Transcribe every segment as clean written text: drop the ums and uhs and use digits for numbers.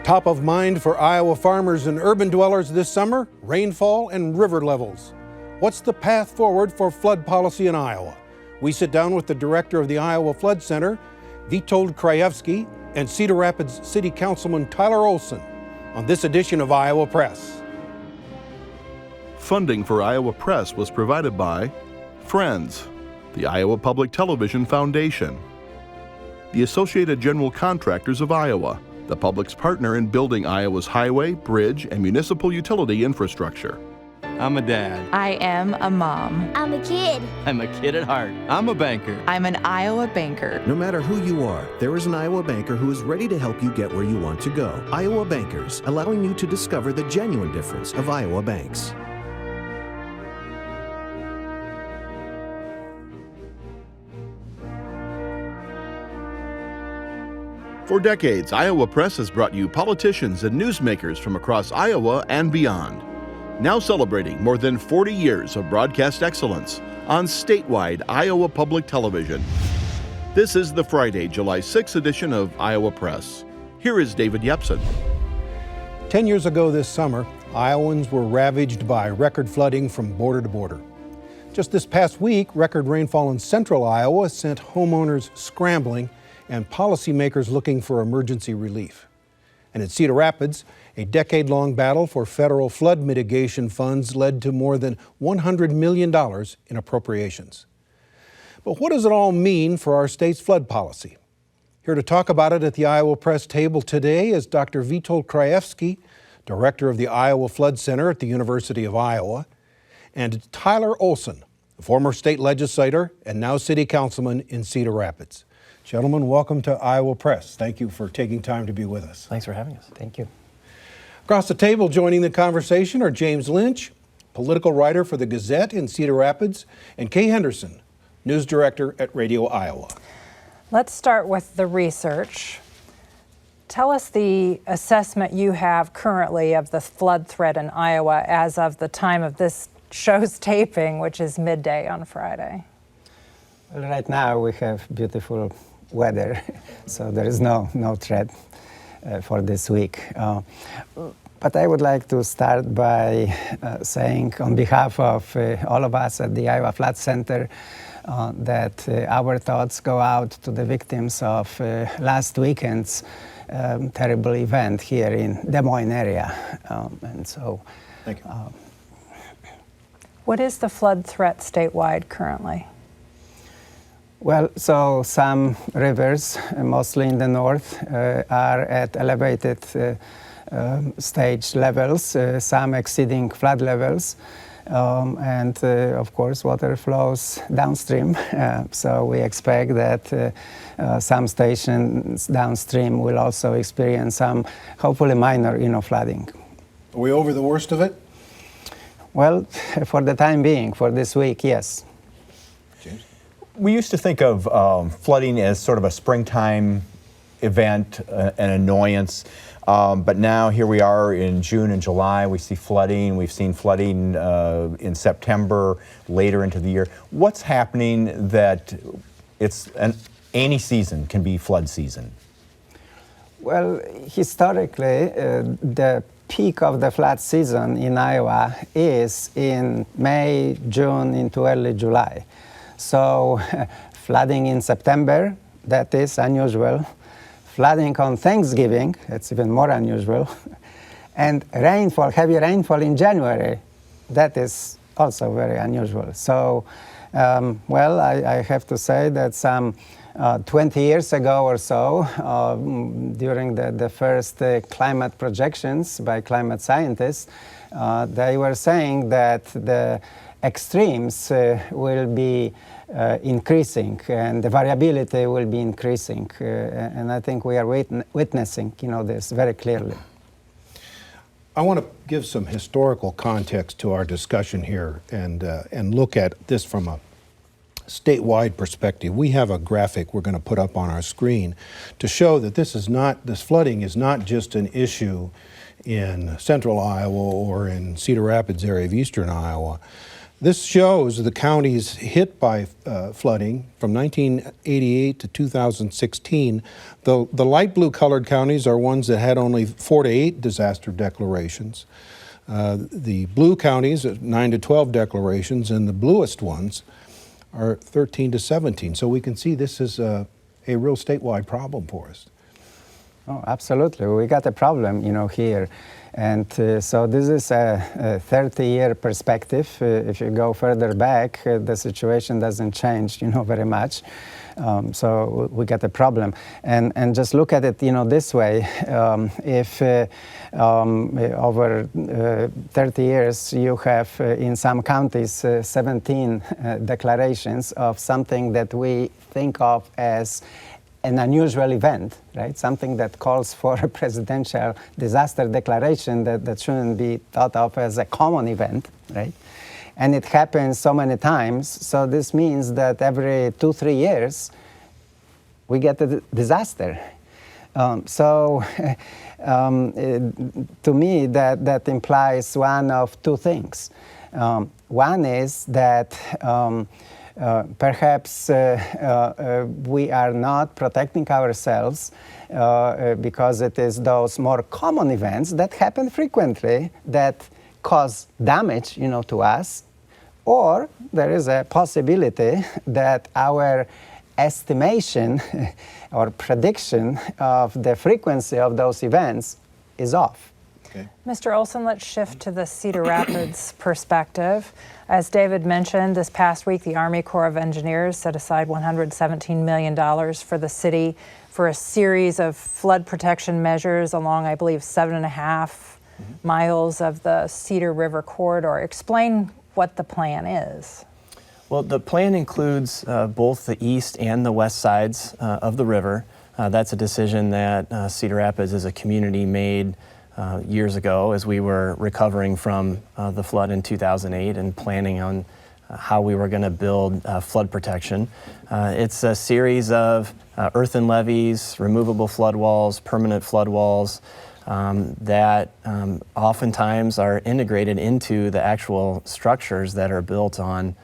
Top of mind for Iowa farmers and urban dwellers this summer, rainfall and river levels. What's the path forward for flood policy in Iowa? We sit down with the director of the Iowa Flood Center, Witold Krajewski, and Cedar Rapids City Councilman Tyler Olson on this edition of Iowa Press. Funding for Iowa Press was provided by Friends, the Iowa Public Television Foundation, the Associated General Contractors of Iowa, the public's partner in building Iowa's highway, bridge, and municipal utility infrastructure. I'm a dad. I am a mom. I'm a kid. I'm a kid at heart. I'm a banker. I'm an Iowa banker. No matter who you are, there is an Iowa banker who is ready to help you get where you want to go. Iowa Bankers, allowing you to discover the genuine difference of Iowa banks. For decades, Iowa Press has brought you politicians and newsmakers from across Iowa and beyond. Now celebrating more than 40 years of broadcast excellence on statewide Iowa Public Television. This is the Friday, July 6th edition of Iowa Press. Here is David Yepsen. 10 years ago this summer, Iowans were ravaged by record flooding from border to border. Just this past week, record rainfall in central Iowa sent homeowners scrambling and policymakers looking for emergency relief. And at Cedar Rapids, a decade-long battle for federal flood mitigation funds led to more than $100 million in appropriations. But what does it all mean for our state's flood policy? Here to talk about it at the Iowa Press table today is Dr. Witold Krajewski, director of the Iowa Flood Center at the University of Iowa, and Tyler Olson, a former state legislator and now city councilman in Cedar Rapids. Gentlemen, welcome to Iowa Press. Thank you for taking time to be with us. Thanks for having us. Thank you. Across the table joining the conversation are James Lynch, political writer for the Gazette in Cedar Rapids, and Kay Henderson, news director at Radio Iowa. Let's start with the research. Tell us the assessment you have currently of the flood threat in Iowa as of the time of this show's taping, which is midday on Friday. Well, right now we have beautiful weather, so there is no threat for this week. But I would like to start by saying on behalf of all of us at the Iowa Flood Center that our thoughts go out to the victims of last weekend's terrible event here in Des Moines area. And so, thank you. What is the flood threat statewide currently? Well, so some rivers, mostly in the north, are at elevated stage levels, some exceeding flood levels, and of course water flows downstream. So we expect that some stations downstream will also experience some, hopefully minor, flooding. Are we over the worst of it? Well, for the time being, for this week, yes. James? We used to think of flooding as sort of a springtime event, an annoyance, but now here we are in June and July, we see flooding, we've seen flooding in September, later into the year. What's happening that any season can be flood season? Well, historically, the peak of the flood season in Iowa is in May, June, into early July. So flooding in September, that is unusual. Flooding on Thanksgiving, that's even more unusual. And rainfall, heavy rainfall in January, that is also very unusual. So, well, I have to say that some 20 years ago or so, during the first climate projections by climate scientists, they were saying that the extremes will be increasing and the variability will be increasing. And I think we are witnessing, this very clearly. I want to give some historical context to our discussion here and look at this from a statewide perspective. We have a graphic we're going to put up on our screen to show that this flooding is not just an issue in central Iowa or in Cedar Rapids area of eastern Iowa. This shows the counties hit by flooding from 1988 to 2016. The light blue colored counties are ones that had only 4 to 8 disaster declarations. The blue counties, 9 to 12 declarations, and the bluest ones are 13 to 17. So we can see this is a real statewide problem for us. Oh, absolutely. We got a problem, here. And so this is a 30-year perspective. If you go further back, the situation doesn't change, very much. So we got a problem. And just look at it, this way. If over 30 years you have in some counties 17 declarations of something that we think of as an unusual event, right? Something that calls for a presidential disaster declaration that shouldn't be thought of as a common event, right? And it happens so many times, so this means that every 2-3 years we get a disaster. To me, that implies one of two things. One is that perhaps we are not protecting ourselves because it is those more common events that happen frequently that cause damage, to us, or there is a possibility that our estimation or prediction of the frequency of those events is off. Okay. Mr. Olson, let's shift to the Cedar Rapids perspective. As David mentioned, this past week, the Army Corps of Engineers set aside $117 million for the city for a series of flood protection measures along, I believe, 7.5 miles of the Cedar River corridor. Explain what the plan is. Well, the plan includes both the east and the west sides of the river. That's a decision that Cedar Rapids as a community made years ago as we were recovering from the flood in 2008 and planning on how we were going to build flood protection. It's a series of earthen levees, removable flood walls, permanent flood walls that oftentimes are integrated into the actual structures that are built on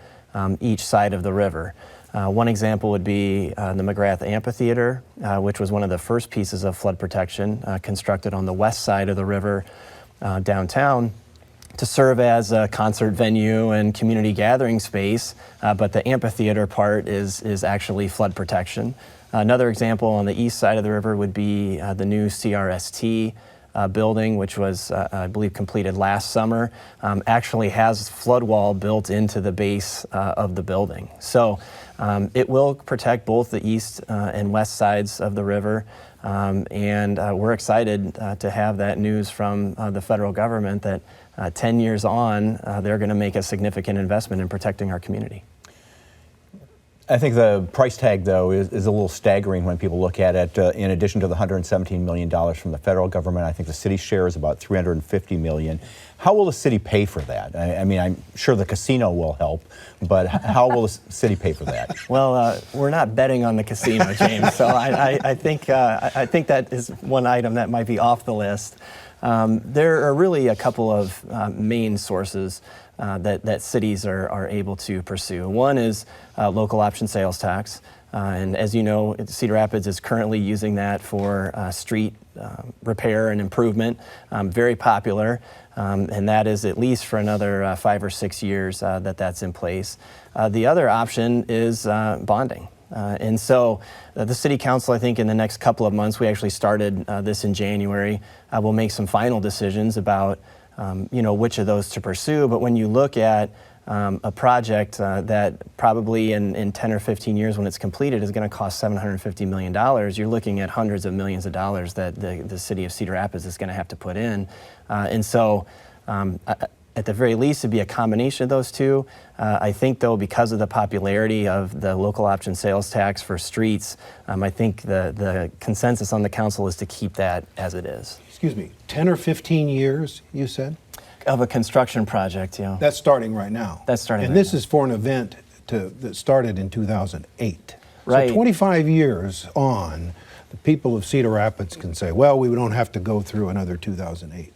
each side of the river. One example would be the McGrath Amphitheater, which was one of the first pieces of flood protection constructed on the west side of the river downtown to serve as a concert venue and community gathering space, but the amphitheater part is actually flood protection. Another example on the east side of the river would be the new CRST building, which was, I believe, completed last summer, actually has flood wall built into the base of the building. So it will protect both the east and west sides of the river, and we're excited to have that news from the federal government that 10 years on, they're going to make a significant investment in protecting our community. I think the price tag, though, is a little staggering when people look at it. In addition to the $117 million from the federal government, I think the city's share is about $350 million. How will the city pay for that? I mean, I'm sure the casino will help, but how will the city pay for that? Well, we're not betting on the casino, James, so I think that is one item that might be off the list. There are really a couple of main sources that cities are able to pursue. One is local option sales tax. And as you know, Cedar Rapids is currently using that for street repair and improvement. Very popular. And that is at least for another 5 or 6 years that's in place. The other option is bonding. And so the City Council, I think in the next couple of months, we actually started this in January, will make some final decisions about which of those to pursue. But when you look at a project that probably in 10 or 15 years when it's completed is going to cost $750 million, you're looking at hundreds of millions of dollars that the city of Cedar Rapids is going to have to put in. And so at the very least, it'd be a combination of those two. I think, though, because of the popularity of the local option sales tax for streets, I think the consensus on the council is to keep that as it is. Excuse me, 10 or 15 years, you said? Of a construction project, yeah. That's starting right now. That's starting and right this now. is for an event that started in 2008. Right. So 25 years on, the people of Cedar Rapids can say, well, we don't have to go through another 2008.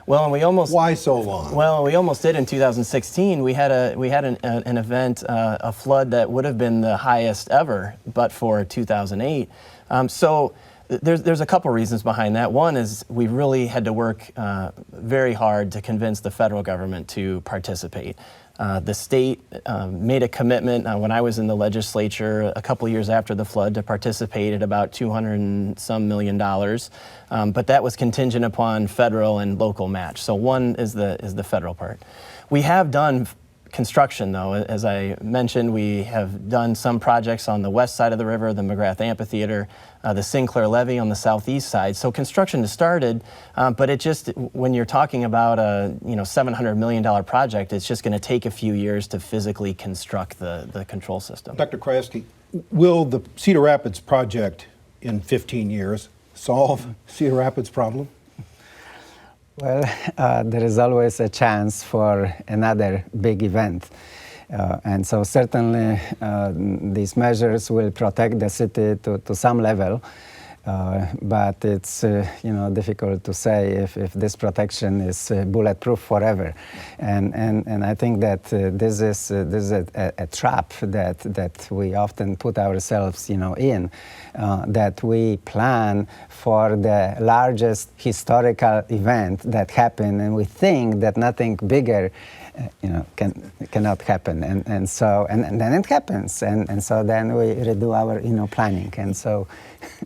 Well, and we almost Why so long? Well, we almost did in 2016. We had an event, a flood that would have been the highest ever, but for 2008. So there's a couple reasons behind that. One is we really had to work very hard to convince the federal government to participate. The state made a commitment when I was in the legislature a couple years after the flood to participate at about $200 and some million, but that was contingent upon federal and local match. So one is the federal part. We have done construction, though. As I mentioned, we have done some projects on the west side of the river, the McGrath Amphitheater, the Sinclair Levee on the southeast side. So construction has started, but it just, when you're talking about a $700 million project, it's just going to take a few years to physically construct the control system. Dr. Krajewski, will the Cedar Rapids project in 15 years solve Cedar Rapids' problem? Well, there is always a chance for another big event. And so certainly these measures will protect the city to some level, but it's difficult to say if this protection is bulletproof forever. And I think that this is a trap that we often put ourselves in, that we plan for the largest historical event that happened, and we think that nothing bigger cannot happen, and then it happens, and so then we redo our planning, and so.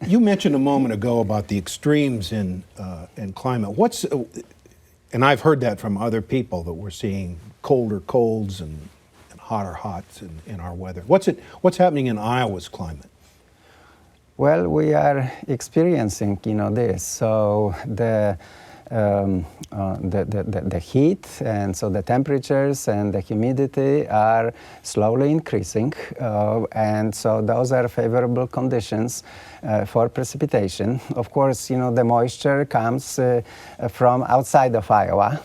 You mentioned a moment ago about the extremes in climate. And I've heard that from other people, that we're seeing colder colds and hotter hots in our weather. What's happening in Iowa's climate? Well, we are experiencing this. So the heat, and so the temperatures and the humidity are slowly increasing, and so those are favorable conditions for precipitation. Of course, the moisture comes from outside of Iowa,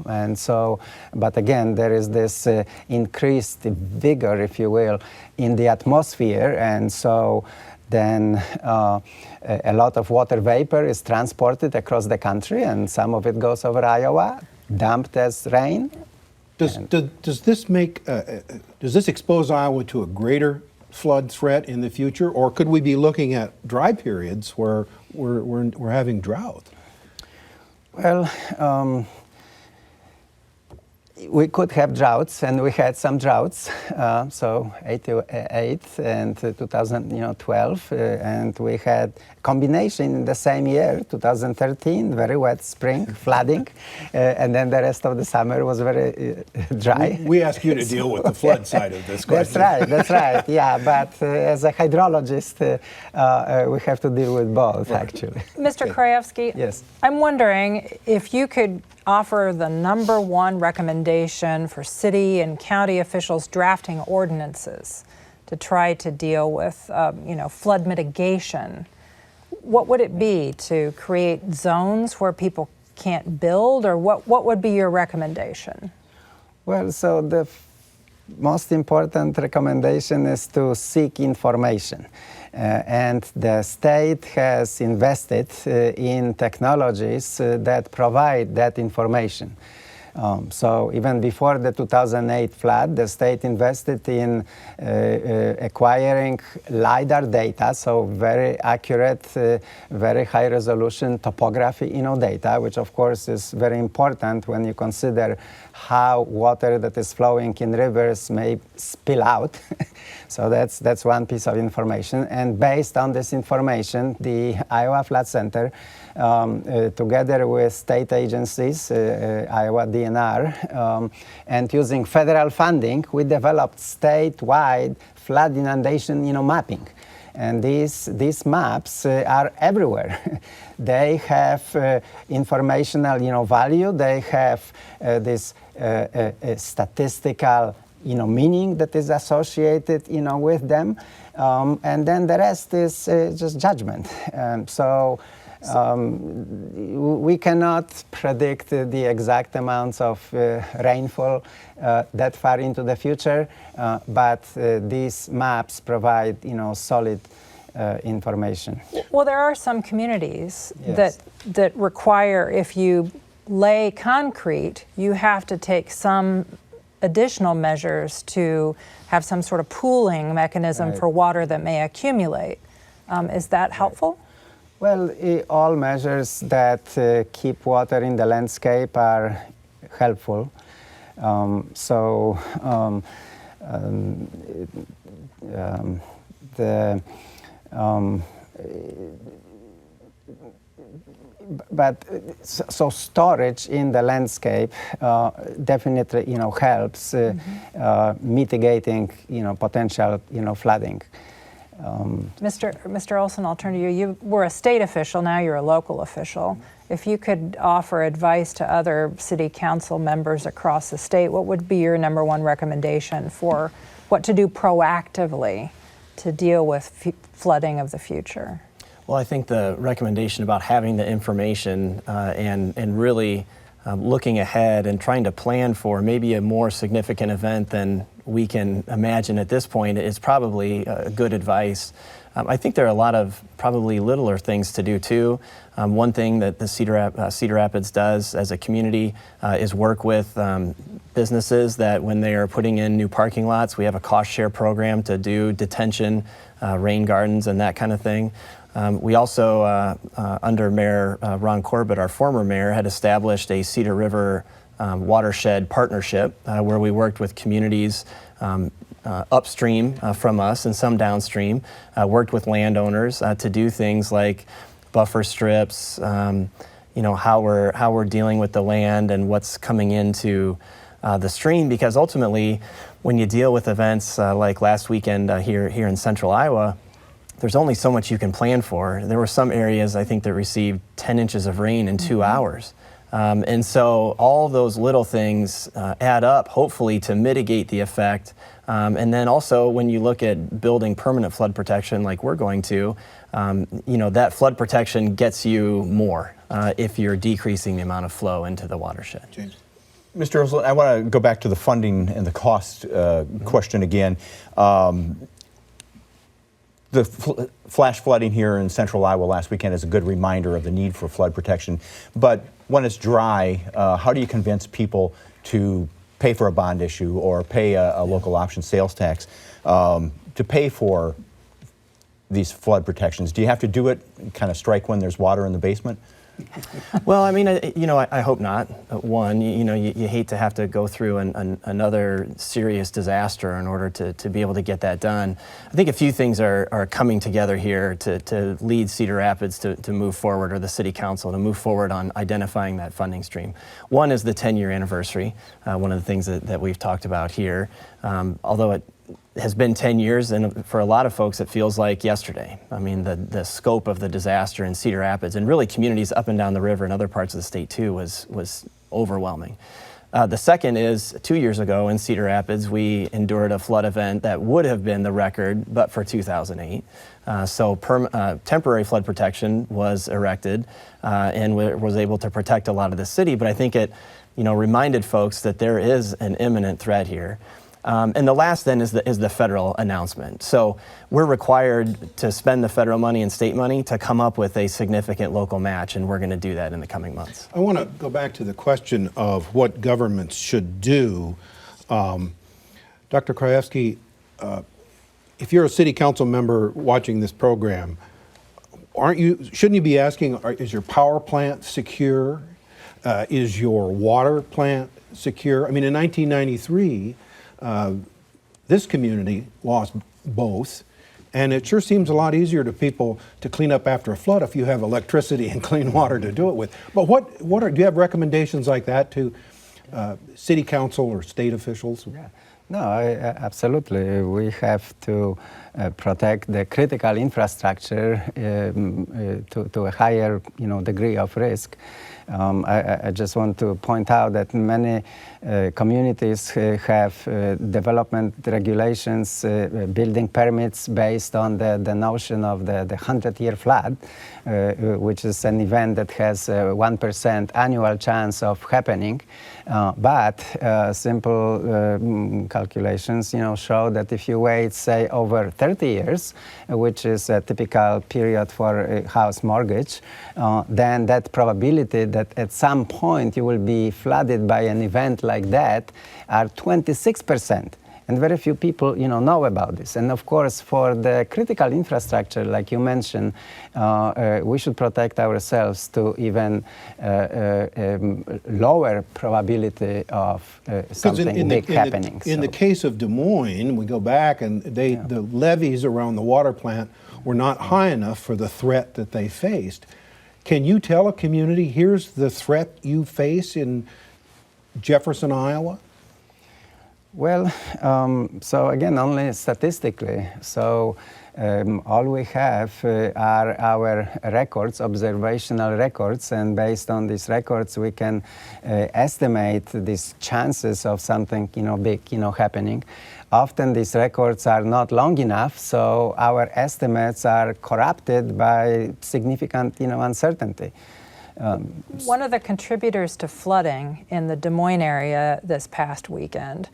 and so, but again, there is this increased vigor, if you will, in the atmosphere, and so then a lot of water vapor is transported across the country, and some of it goes over Iowa, dumped as rain. Does this expose Iowa to a greater flood threat in the future, or could we be looking at dry periods where we're having drought? Well, we could have droughts, and we had some droughts, so 88 and 2012, and we had combination in the same year, 2013, very wet spring, flooding, and then the rest of the summer was very dry. We ask you to deal with the flood side of this question. That's right, yeah, but as a hydrologist, we have to deal with both, actually. Mr. Krajewski, yes. I'm wondering if you could offer the #1 recommendation for city and county officials drafting ordinances to try to deal with, flood mitigation. What would it be? To create zones where people can't build, or what would be your recommendation? Well, so the most important recommendation is to seek information. And the state has invested in technologies that provide that information. So even before the 2008 flood, the state invested in acquiring LiDAR data, so very accurate, very high resolution topography data, which of course is very important when you consider how water that is flowing in rivers may spill out. So that's one piece of information. And based on this information, the Iowa Flood Center, together with state agencies, Iowa DNR, and using federal funding, we developed statewide flood inundation mapping. And these maps are everywhere. They have informational value. They have this statistical meaning that is associated with them, and then the rest is just judgment. So we cannot predict the exact amounts of rainfall that far into the future, but these maps provide solid information. Well, there are some communities Yes. that require, if you lay concrete, you have to take some additional measures to have some sort of pooling mechanism for water that may accumulate. Is that helpful? Well, all measures that keep water in the landscape are helpful. So storage in the landscape definitely, helps mitigating, potential, flooding. Mr. Olson, I'll turn to you. You were a state official, now you're a local official. If you could offer advice to other city council members across the state, what would be your number one recommendation for what to do proactively to deal with flooding of the future? Well, I think the recommendation about having the information and really looking ahead and trying to plan for maybe a more significant event than we can imagine at this point is probably good advice. I think there are a lot of probably littler things to do too. One thing that the Cedar Rapids does as a community is work with businesses that when they are putting in new parking lots, we have a cost share program to do detention, rain gardens, and that kind of thing. We also, under Mayor Ron Corbett, our former mayor, had established a Cedar River watershed partnership where we worked with communities upstream from us and some downstream, worked with landowners to do things like buffer strips, how we're dealing with the land and what's coming into the stream, because ultimately when you deal with events like last weekend here in central Iowa, there's only so much you can plan for. There were some areas, I think, that received 10 inches of rain in 2 hours. And so all those little things add up, hopefully, to mitigate the effect. And then also, when you look at building permanent flood protection like we're going to, that flood protection gets you more if you're decreasing the amount of flow into the watershed. James. Mr. Olson, I want to go back to the funding and the cost question again. The flash flooding here in central Iowa last weekend is a good reminder of the need for flood protection. But when it's dry, how do you convince people to pay for a bond issue or pay a local option sales tax to pay for these flood protections? Do you have to do it, kind of strike when there's water in the basement? Well, I mean, I hope not. One, you hate to have to go through another serious disaster in order to be able to get that done. I think a few things are coming together here to lead Cedar Rapids to move forward, or the City Council to move forward on identifying that funding stream. One is the 10-year anniversary, one of the things that we've talked about here. Although it has been 10 years, and for a lot of folks it feels like yesterday. I mean, the scope of the disaster in Cedar Rapids, and really communities up and down the river and other parts of the state too, was overwhelming. The second is 2 years ago in Cedar Rapids, we endured a flood event that would have been the record but for 2008. So temporary flood protection was erected and was able to protect a lot of the city, but I think it reminded folks that there is an imminent threat here. And the last then is the federal announcement. So we're required to spend the federal money and state money to come up with a significant local match, and we're going to do that in the coming months. I want to go back to the question of what governments should do. Dr. Krajewski, if you're a city council member watching this program, shouldn't you be asking, is your power plant secure? Is your water plant secure? I mean, in 1993, this community lost both, and it sure seems a lot easier to people to clean up after a flood if you have electricity and clean water to do it with. But do you have recommendations like that to city council or state officials? Yeah. No, absolutely. We have to protect the critical infrastructure to a higher, degree of risk. I just want to point out that many communities have development regulations, building permits based on the notion of the 100-year flood, which is an event that has a 1% annual chance of happening. But a simple calculations, show that if you wait, say, over 30 years, which is a typical period for a house mortgage, then that probability that at some point you will be flooded by an event like that are 26%. And very few people, know about this. And of course, for the critical infrastructure, like you mentioned, we should protect ourselves to even lower probability of something big happening. In the case of Des Moines, we go back and the levees around the water plant were not high enough for the threat that they faced. Can you tell a community, here's the threat you face in Jefferson, Iowa? Well, so again, only statistically. So all we have are our records, observational records, and based on these records, we can estimate these chances of something, big, happening. Often these records are not long enough, so our estimates are corrupted by significant, uncertainty. One of the contributors to flooding in the Des Moines area this past weekend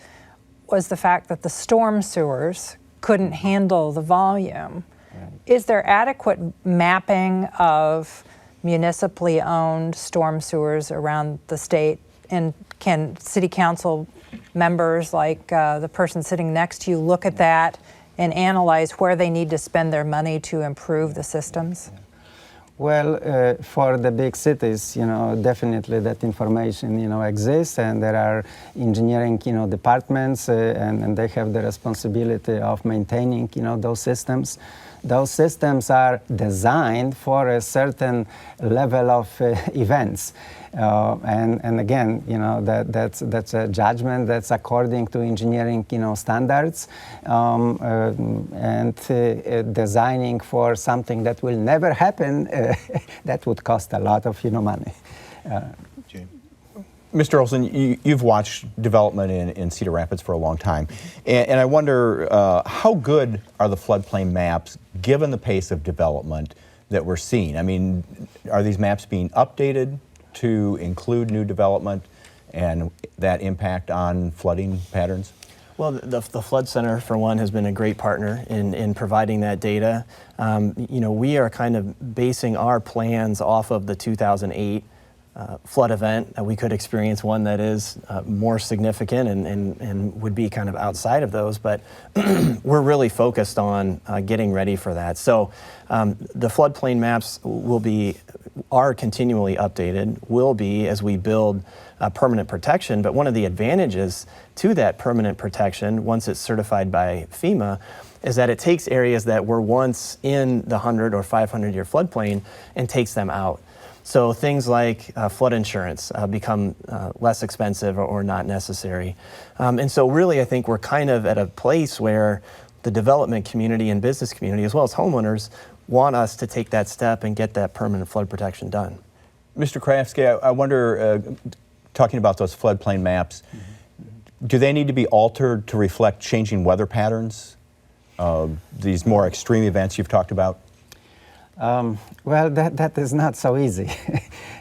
was the fact that the storm sewers couldn't handle the volume. Right. Is there adequate mapping of municipally owned storm sewers around the state? And can city council members, like the person sitting next to you, look at that and analyze where they need to spend their money to improve the systems? Well, for the big cities, definitely that information, exists, and there are engineering, departments, and they have the responsibility of maintaining, those systems. Those systems are designed for a certain level of events. And again, that's a judgment that's according to engineering, standards, and designing for something that will never happen. That would cost a lot of, money. Mr. Olson, you've watched development in Cedar Rapids for a long time, and I wonder how good are the floodplain maps given the pace of development that we're seeing? I mean, are these maps being updated to include new development and that impact on flooding patterns? Well, the Flood Center, for one, has been a great partner in providing that data. We are kind of basing our plans off of the 2008 flood event. We could experience one that is more significant and would be kind of outside of those, but we're really focused on getting ready for that. So the floodplain maps are continually updated, will be as we build permanent protection, but one of the advantages to that permanent protection, once it's certified by FEMA, is that it takes areas that were once in the 100 or 500 year floodplain and takes them out. So things like flood insurance become less expensive or not necessary. And so really I think we're kind of at a place where the development community and business community, as well as homeowners, want us to take that step and get that permanent flood protection done. Mr. Krajewski, I wonder, talking about those floodplain maps, do they need to be altered to reflect changing weather patterns, these more extreme events you've talked about? Well, that is not so easy.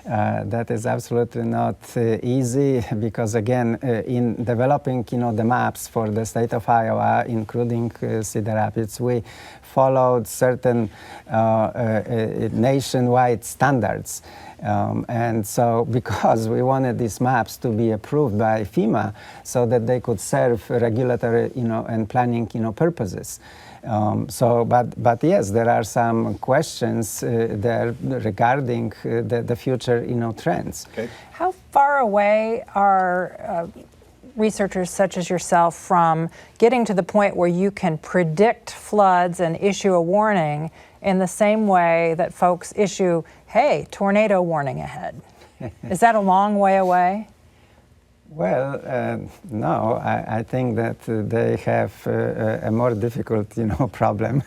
That is absolutely not easy because, again, in developing, the maps for the state of Iowa, including Cedar Rapids, we followed certain nationwide standards. And so because we wanted these maps to be approved by FEMA so that they could serve regulatory, and planning, purposes. But yes, there are some questions there regarding the future, trends. Okay. How far away are researchers such as yourself from getting to the point where you can predict floods and issue a warning in the same way that folks issue, hey, tornado warning ahead? Is that a long way away? Well, no, I think that they have a more difficult, problem.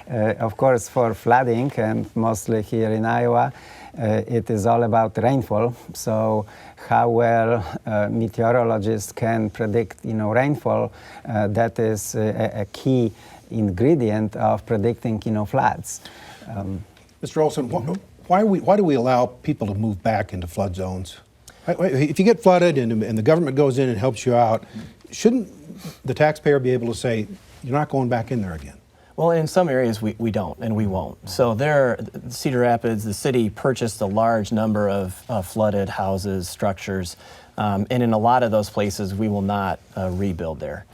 Of course, for flooding, and mostly here in Iowa, it is all about rainfall. So how well meteorologists can predict, rainfall, that is a key ingredient of predicting, floods. Mr. Olson, why do we allow people to move back into flood zones? If you get flooded and the government goes in and helps you out, shouldn't the taxpayer be able to say, you're not going back in there again? Well, in some areas we don't, and we won't. So Cedar Rapids, the city purchased a large number of flooded houses, structures, and in a lot of those places we will not rebuild there.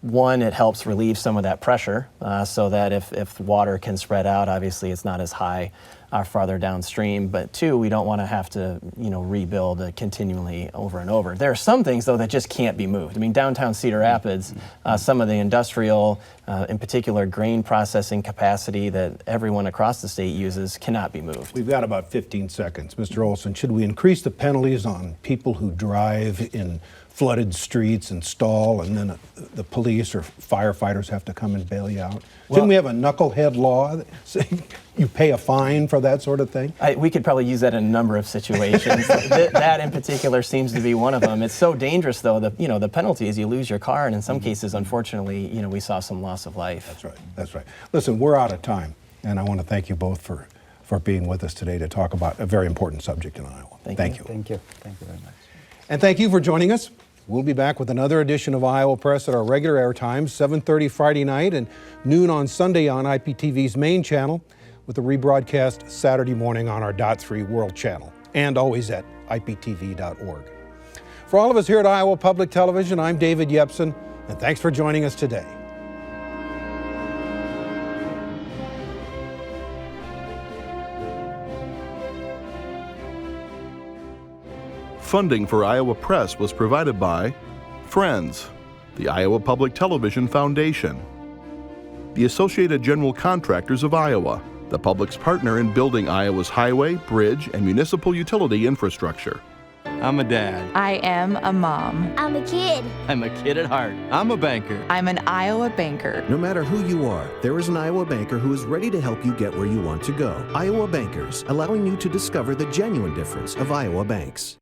One, it helps relieve some of that pressure so that if water can spread out, obviously it's not as high farther downstream. But two, we don't want to have to rebuild continually over and over. There are some things though that just can't be moved. I mean, downtown Cedar Rapids, some of the industrial, in particular grain processing capacity that everyone across the state uses cannot be moved. We've got about 15 seconds. Mr. Olson, should we increase the penalties on people who drive in flooded streets and stall, and then the police or firefighters have to come and bail you out? Shouldn't we have a knucklehead law that say you pay a fine for that sort of thing? We could probably use that in a number of situations. That in particular seems to be one of them. It's so dangerous, though. The penalty is you lose your car, and in some cases, unfortunately, we saw some loss of life. That's right. That's right. Listen, we're out of time, and I want to thank you both for being with us today to talk about a very important subject in Iowa. Thank you. Thank you. Thank you very much. And thank you for joining us. We'll be back with another edition of Iowa Press at our regular air times, 7:30 Friday night and noon on Sunday on IPTV's main channel, with a rebroadcast Saturday morning on our .3 World Channel, and always at iptv.org. For all of us here at Iowa Public Television, I'm David Yepsen, and thanks for joining us today. Funding for Iowa Press was provided by Friends, the Iowa Public Television Foundation, the Associated General Contractors of Iowa, the public's partner in building Iowa's highway, bridge, and municipal utility infrastructure. I'm a dad. I am a mom. I'm a kid. I'm a kid at heart. I'm a banker. I'm an Iowa banker. No matter who you are, there is an Iowa banker who is ready to help you get where you want to go. Iowa Bankers, allowing you to discover the genuine difference of Iowa banks.